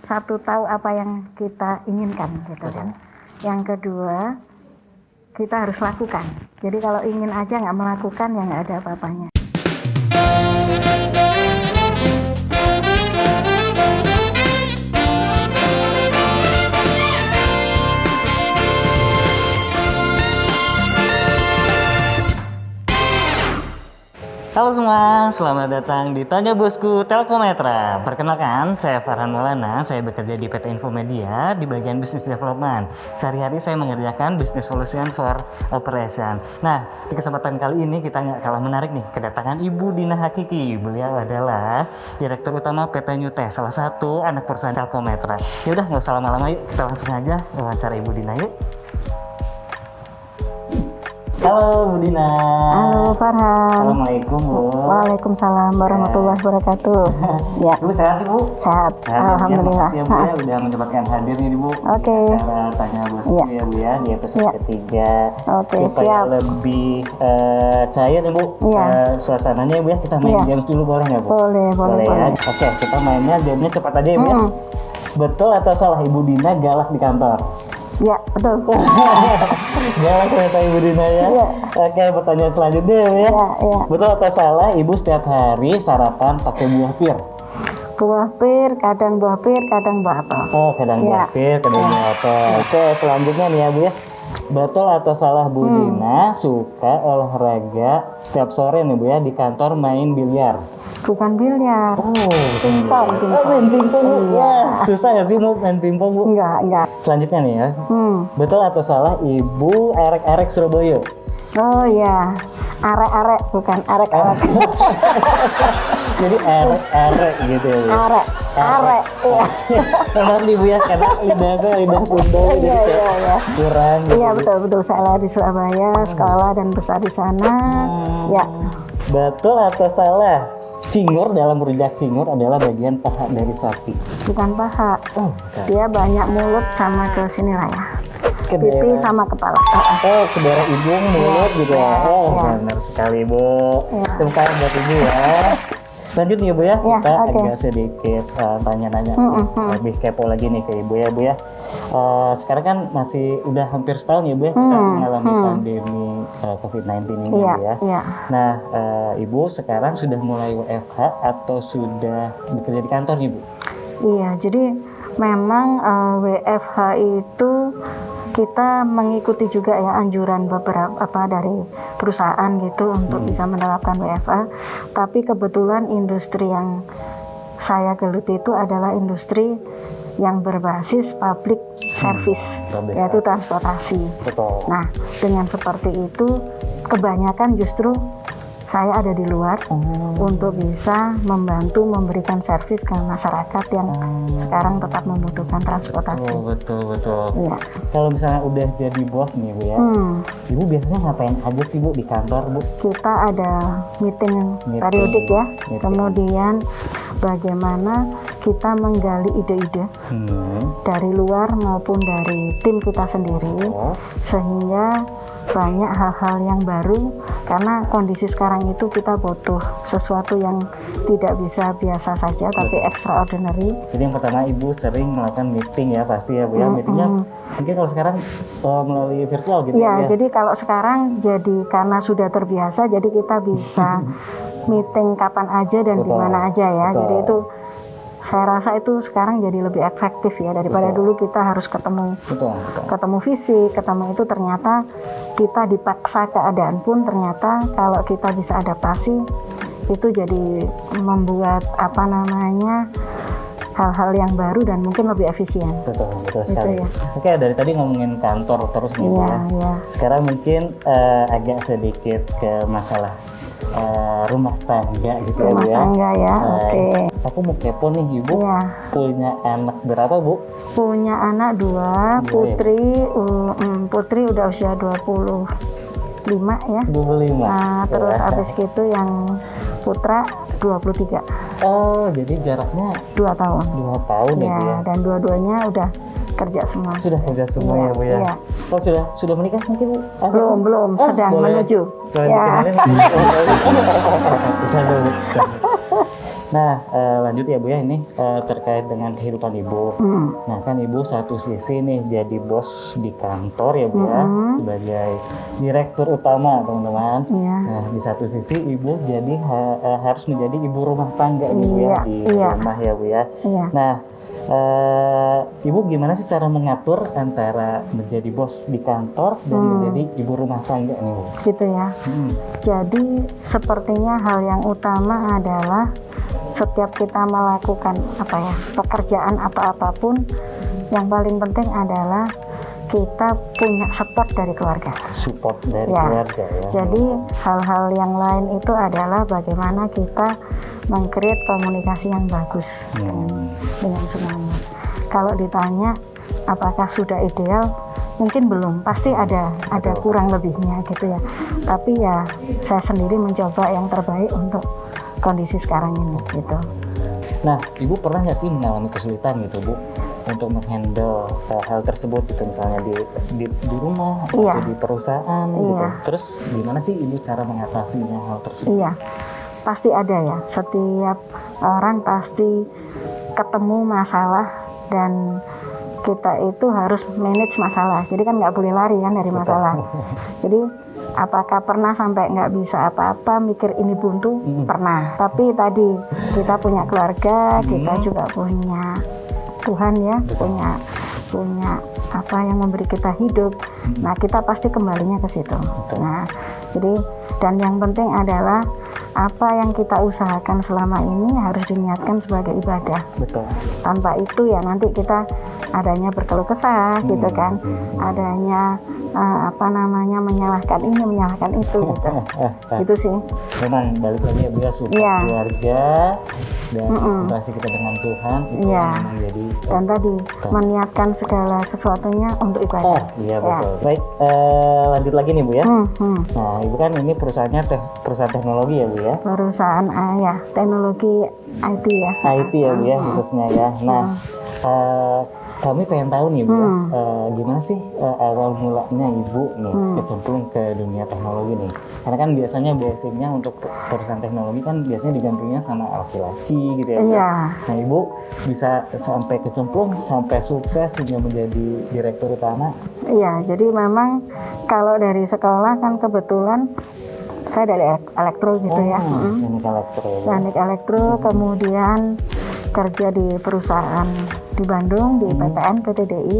satu tahu apa yang kita inginkan gitu kan. Yang kedua, kita harus lakukan. Jadi kalau ingin aja nggak melakukan ya nggak ada apa-apanya. Halo semua, selamat datang di Tanya Bosku Telkometra. Perkenalkan, saya Farhan Maulana, saya bekerja di PT Infomedia di bagian Business Development. Sehari-hari saya mengerjakan Business Solution for Operation. Nah, di kesempatan kali ini kita nggak kalah menarik nih, kedatangan Ibu Dina Hakiki. Beliau adalah Direktur Utama PT Newtech, salah satu anak perusahaan Telkometra. Ya udah, nggak usah lama-lama, yuk kita langsung aja wawancara Ibu Dina yuk. Halo Bu Dina. Halo Farhan. Assalamualaikum Bu. Waalaikumsalam warahmatullahi wabarakatuh. Ya. Bu sehat Bu? Sehat. Alhamdulillah. Ya, Bu ya udah menyempatkan hadir nih Bu. Oke. Cara Tanya Bosku ya Bu ya di episode ketiga. Oke, supaya siap. lebih cair nih Bu. Iya. Suasananya Bu ya, kita main games dulu boleh nggak Bu? Boleh. Ya. Oke, kita mainnya gamenya cepat aja ya Bu ya. Betul atau salah Ibu Dina galak di kantor? Ya, betul. Galak ternyata Ibu Dina ya. Iya. Oke, pertanyaan selanjutnya Bu ya. Iya. Betul atau salah Ibu setiap hari sarapan pakai buah pir? Buah pir, kadang buah pir, kadang buah apel. Oh, kadang buah pir, kadang buah apel. Oke, selanjutnya nih ya Bu ya. Betul atau salah Bu Dina suka olahraga setiap sore nih Bu ya di kantor main biliar? Bukan biliar. Pingpong. Main pingpong Bu. Iya. Susah ya sih mau main pingpong Bu? Enggak. Selanjutnya nih ya. Betul atau salah Ibu erek-erek Surabaya? Oh iya. Arek-arek, bukan arek-arek. Jadi erek-erek gitu ya Bu? Arek. Iya. Memang nih Bu ya, karena lidah Sunda jadi Iya. kurang gitu. Iya, betul. Saya lahir di Surabaya, sekolah dan besar di sana. Ya. Betul atau salah? Cingur dalam rujak cingur adalah bagian paha dari sapi. Bukan paha. Oh, Dia banyak mulut sama ke sini lah ya. ke Pipi daerah, sama kepala. ke daerah hidung, mulut gitu ya. Oh, Iya. benar sekali Bu. Iya. Tepuk tangan buat Ibu ya. Lanjut nih Bu ya, Iya, kita oke. agak sedikit tanya-nanya lebih kepo lagi nih ke Ibu ya Bu ya. Sekarang kan masih udah hampir setahun ya Bu ya kita mengalami pandemi COVID-19 ini Iya, Bu ya. iya. Nah, Ibu sekarang sudah mulai WFH atau sudah bekerja di kantor nih Bu? Iya, jadi memang WFH itu kita mengikuti juga ya anjuran beberapa dari perusahaan gitu untuk bisa menerapkan WFH. Tapi kebetulan industri yang saya geluti itu adalah industri yang berbasis public service, yaitu transportasi. Betul. Nah, dengan seperti itu kebanyakan justru saya ada di luar untuk bisa membantu memberikan servis ke masyarakat yang sekarang tetap membutuhkan transportasi. Oh, betul. Iya. Kalau misalnya udah jadi bos nih Bu ya, Ibu biasanya ngapain aja sih Bu di kantor Bu? Kita ada meeting periodik ya. Kemudian bagaimana kita menggali ide-ide dari luar maupun dari tim kita sendiri, sehingga banyak hal-hal yang baru, karena kondisi sekarang itu kita butuh sesuatu yang tidak bisa biasa saja tapi extraordinary. Jadi yang pertama Ibu sering melakukan meeting ya pasti ya Bu ya. Meetingnya mungkin kalau sekarang melalui virtual gitu ya. Jadi kalau sekarang jadi karena sudah terbiasa, jadi kita bisa meeting kapan aja dan di mana aja ya. Jadi itu saya rasa itu sekarang jadi lebih efektif ya daripada dulu kita harus ketemu fisik, ketemu itu ternyata kita dipaksa keadaan pun ternyata kalau kita bisa adaptasi itu jadi membuat hal-hal yang baru dan mungkin lebih efisien. Betul sekali. Ya. Oke, dari tadi ngomongin kantor terus nih Bu ya. Sekarang mungkin agak sedikit ke masalah rumah tangga gitu ya Bu ya. Rumah tangga ya, oke. Aku mau kepo nih Ibu, punya anak berapa Bu? Punya anak 2, putri udah usia 25 ya. 25. Nah, terus habis gitu yang putra 23. Oh, jadi jaraknya 2 tahun. 2 tahun ya Bu ya. Dan dua-duanya udah kerja semua. Sudah kerja semua ya Bu ya. Iya. Oh, sudah menikah mungkin Bu? Belum, sedang boleh. menuju. Boleh Ya. dikenalin? Nah, lanjut ya Bu ya, ini terkait dengan kehidupan Ibu. Nah, kan Ibu satu sisi nih jadi bos di kantor ya Bu ya, sebagai direktur utama teman-teman. Iya. Nah, di satu sisi Ibu jadi harus menjadi ibu rumah tangga nih Bu ya, di rumah ya Bu ya. Iya. Nah, Ibu gimana sih cara mengatur antara menjadi bos di kantor dan menjadi ibu rumah tangga nih Bu? Gitu ya. Jadi sepertinya hal yang utama adalah setiap kita melakukan pekerjaan atau apapun, yang paling penting adalah kita punya support dari keluarga. Support dari keluarga ya. Jadi hal-hal yang lain itu adalah bagaimana kita meng-create komunikasi yang bagus dengan semuanya. Kalau ditanya apakah sudah ideal, mungkin belum, pasti ada kurang lebihnya gitu ya. Tapi ya saya sendiri mencoba yang terbaik untuk kondisi sekarang ini gitu. Nah, Ibu pernah nggak sih mengalami kesulitan gitu Bu untuk menghandle hal tersebut gitu, misalnya di rumah atau di perusahaan gitu. Terus gimana sih Ibu cara mengatasinya hal tersebut? Iya, pasti ada ya. Setiap orang pasti ketemu masalah dan kita itu harus manage masalah. Jadi kan nggak boleh lari kan dari masalah. Jadi apakah pernah sampai nggak bisa apa-apa, mikir ini buntu? Pernah. Tapi tadi kita punya keluarga, kita juga punya Tuhan ya, punya apa yang memberi kita hidup. Nah, kita pasti kembalinya ke situ. Nah, jadi dan yang penting adalah apa yang kita usahakan selama ini harus diniatkan sebagai ibadah. Betul. Tanpa itu ya nanti kita adanya berkeluh kesah gitu kan, adanya menyalahkan ini menyalahkan itu gitu. Itu sih. Memang balik lagi ya Bu ya, support keluarga dan relasi kita dengan Tuhan itu memang jadi. Dan tadi meniatkan segala sesuatunya untuk ibadah. Iya betul. Baik, lanjut lagi nih Bu ya. Nah, Ibu kan ini perusahaannya perusahaan teknologi ya Bu ya. Perusahaan teknologi IT ya. IT ya Bu ya khususnya ya. Nah, kami pengen tahu nih Bu ya, gimana sih awal mulanya Ibu nih kecemplung ke dunia teknologi nih? Karena kan biasanya basicnya untuk perusahaan teknologi kan biasanya digandrungnya sama laki-laki gitu ya Bu. Nah, Ibu bisa sampai kecemplung sampai sukses hingga menjadi direktur utama. Iya, jadi memang kalau dari sekolah kan kebetulan saya dari elektro gitu ya. Teknik elektro, kemudian kerja di perusahaan di Bandung di PTN PTDI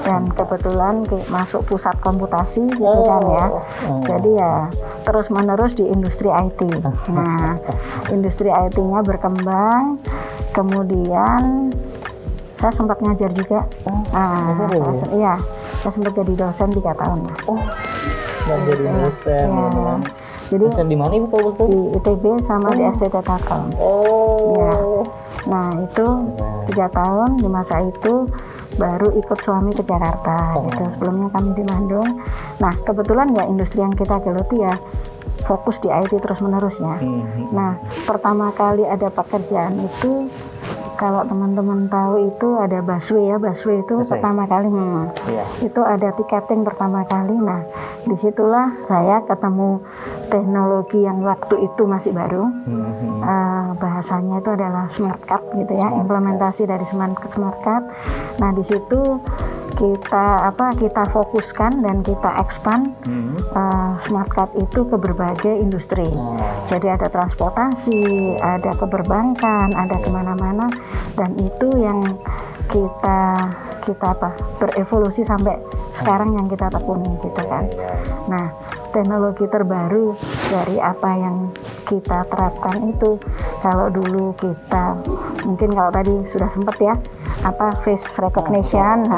dan kebetulan masuk pusat komputasi gitu kan ya. Jadi ya terus menerus di industri IT. Nah, industri IT-nya berkembang, kemudian saya sempat ngajar juga. Saya sempat jadi dosen 3 tahun. Jadi dosen. Jadi dosen di mana Ibu kalau betul? Di ITB sama di SDT Telkom. Nah itu 3 tahun, di masa itu baru ikut suami ke Jakarta gitu. Sebelumnya kami di Bandung. Nah kebetulan ya industri yang kita geluti ya fokus di IT terus menerus ya. Nah pertama kali ada pekerjaan itu, kalau teman-teman tahu itu ada busway ya, busway itu pertama kali itu ada tiketing pertama kali. Nah disitulah saya ketemu teknologi yang waktu itu masih baru, bahasanya itu adalah smart card gitu ya, implementasi dari smart card. Nah di situ kita fokuskan dan kita expand smart card itu ke berbagai industri. Jadi ada transportasi, ada keberbankan, ada kemana-mana, dan itu yang kita berevolusi sampai sekarang yang kita tekuni gitu kan. Nah teknologi terbaru dari apa yang kita terapkan itu, kalau dulu kita mungkin kalau tadi sudah sempat ya face recognition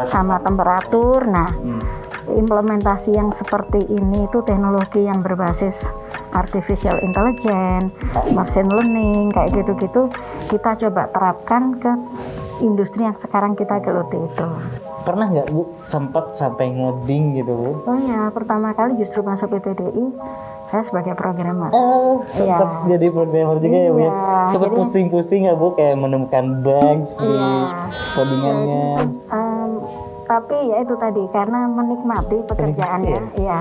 sama temperatur. Nah implementasi yang seperti ini itu teknologi yang berbasis artificial intelligence, machine learning kayak gitu-gitu kita coba terapkan ke industri yang sekarang kita geluti itu. Pernah nggak Bu sempat sampai ngoding gitu Bu? Oh ya, pertama kali justru masuk PTDI saya sebagai programmer. Sempat jadi programmer juga ya Bu ya? Sempat pusing-pusing nggak Bu kayak menemukan bugs di codingannya? tapi ya itu tadi karena menikmati pekerjaannya, ya.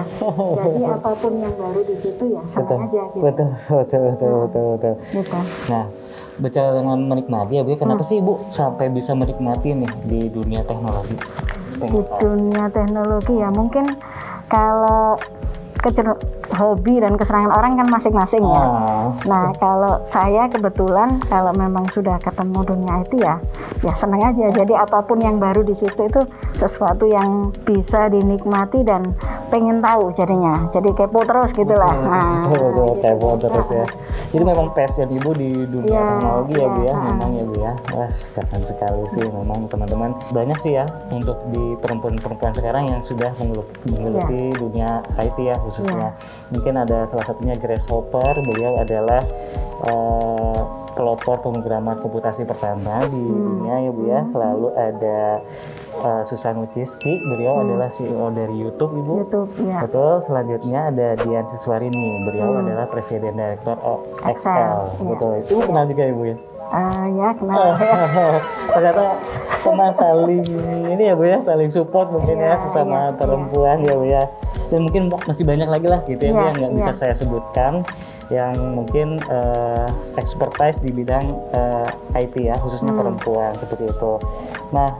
Jadi apapun yang baru di situ ya senang aja gitu. Betul. Gitu. Nah, bicara dengan menikmati ya Bu, kenapa sih Ibu sampai bisa menikmati nih di dunia teknologi? Di dunia teknologi ya mungkin kalau hobi dan kesenangan orang kan masing-masing ya. Nah kalau saya kebetulan kalau memang sudah ketemu dunia IT ya senang aja. Jadi apapun yang baru di situ itu sesuatu yang bisa dinikmati dan pengen tahu jadinya. Jadi kepo terus gitulah. Betul, kepo terus ya. Jadi memang passion Ibu di dunia teknologi ya Bu ya, memang ya Bu ya. Wah keren sekali sih memang teman-teman. Banyak sih ya untuk di perempuan-perempuan sekarang yang sudah menggeluti dunia IT ya khususnya. Mungkin ada salah satunya Grace Hopper, beliau adalah pelopor pemrograman komputasi pertama di dunia ya Bu ya. Lalu ada Susan Wojcicki, beliau adalah CEO dari YouTube Ibu. Betul. Selanjutnya ada Dian Siswarini, beliau adalah Presiden Direktur Excel. Betul. Itu kenal juga Ibu ya? Ya kenal. Ternyata teman saling ini ya Bu ya, saling support mungkin ya sesama perempuan ya Bu ya. Dan mungkin masih banyak lagi lah gitu ya Bu yang nggak bisa saya sebutkan, yang mungkin expertise di bidang IT ya, khususnya perempuan seperti itu. Nah,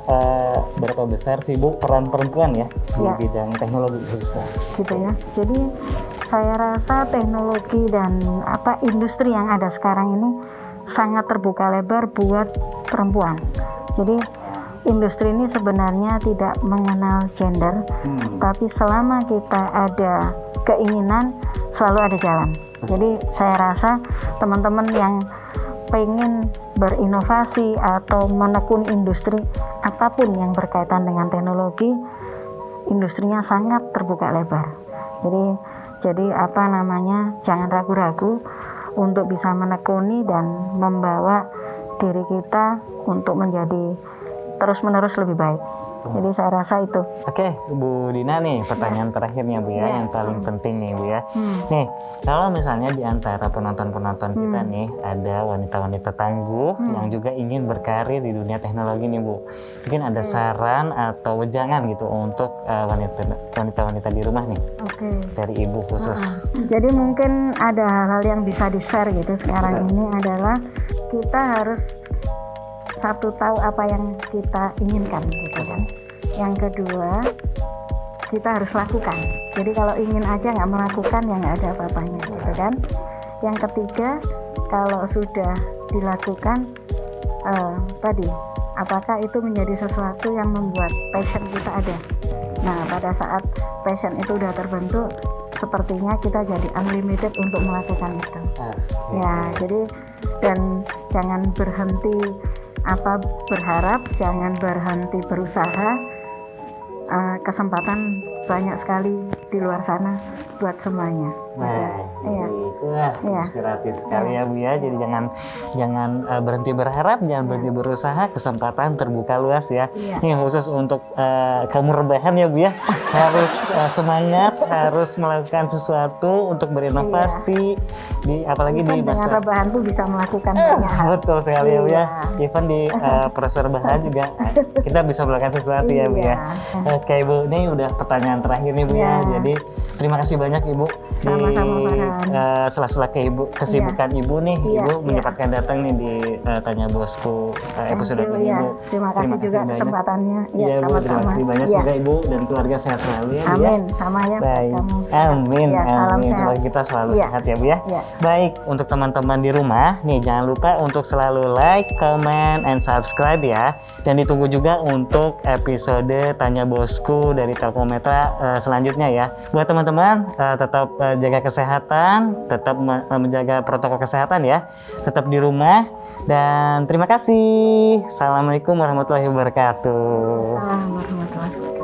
berapa besar sih Bu peran perempuan ya di bidang teknologi khususnya? Gitu ya. Jadi saya rasa teknologi dan industri yang ada sekarang ini sangat terbuka lebar buat perempuan. Jadi industri ini sebenarnya tidak mengenal gender, tapi selama kita ada keinginan selalu ada jalan. Jadi saya rasa teman-teman yang pengen berinovasi atau menekuni industri apapun yang berkaitan dengan teknologi, industrinya sangat terbuka lebar. Jadi jangan ragu-ragu untuk bisa menekuni dan membawa diri kita untuk menjadi terus-menerus lebih baik. Jadi saya rasa itu. Oke, Bu Dina nih pertanyaan terakhirnya Bu ya, yang paling penting nih Bu ya. Nih, kalau misalnya di antara penonton-penonton kita nih ada wanita-wanita tangguh yang juga ingin berkarir di dunia teknologi nih Bu. Mungkin ada saran atau wejangan gitu untuk wanita-wanita di rumah nih. Dari Ibu khusus. Jadi mungkin ada hal-hal yang bisa di-share gitu sekarang ini adalah kita harus satu tahu apa yang kita inginkan gitu kan. Yang kedua kita harus lakukan. Jadi kalau ingin aja nggak melakukan ya nggak ada apa-apanya gitu kan. Yang ketiga kalau sudah dilakukan apakah itu menjadi sesuatu yang membuat passion kita ada. Nah pada saat passion itu udah terbentuk sepertinya kita jadi unlimited untuk melakukan itu. Ya jadi dan jangan berhenti berharap, jangan berhenti berusaha. Kesempatan banyak sekali di luar sana buat semuanya. Inspiratif sekali ya Bu ya. Jadi jangan berhenti berharap, jangan berhenti berusaha, kesempatan terbuka luas ya. Ini khusus untuk kaum rebahan ya Bu ya. Harus semangat, harus melakukan sesuatu untuk berinovasi apalagi di masa dengan rebahan tuh bisa melakukan banyak hal. Betul sekali ya Bu ya. Even di proses rebahan juga kita bisa melakukan sesuatu ya Bu ya. Oke Bu, ini udah pertanyaan terakhir nih Bu ya. Jadi terima kasih banyak Ibu di sela-sela kesibukan Ibu nih. Ibu menyempatkan datang nih di Tanya Bosku episode ini Bu. Terima kasih juga kesempatannya. Iya Bu, terima kasih banyak. Semoga Ibu dan keluarga sehat selalu ya Bu. Amin, sama ya. Baik. Amin. Semoga kita selalu sehat ya Bu ya. Baik, untuk teman-teman di rumah nih jangan lupa untuk selalu like, comment, and subscribe ya. Dan ditunggu juga untuk episode Tanya Bosku dari Telkometra selanjutnya ya. Buat teman-teman tetap jaga kesehatan, tetap menjaga protokol kesehatan ya. Tetap di rumah dan terima kasih. Assalamualaikum warahmatullahi wabarakatuh. Assalamualaikum warahmatullahi wabarakatuh.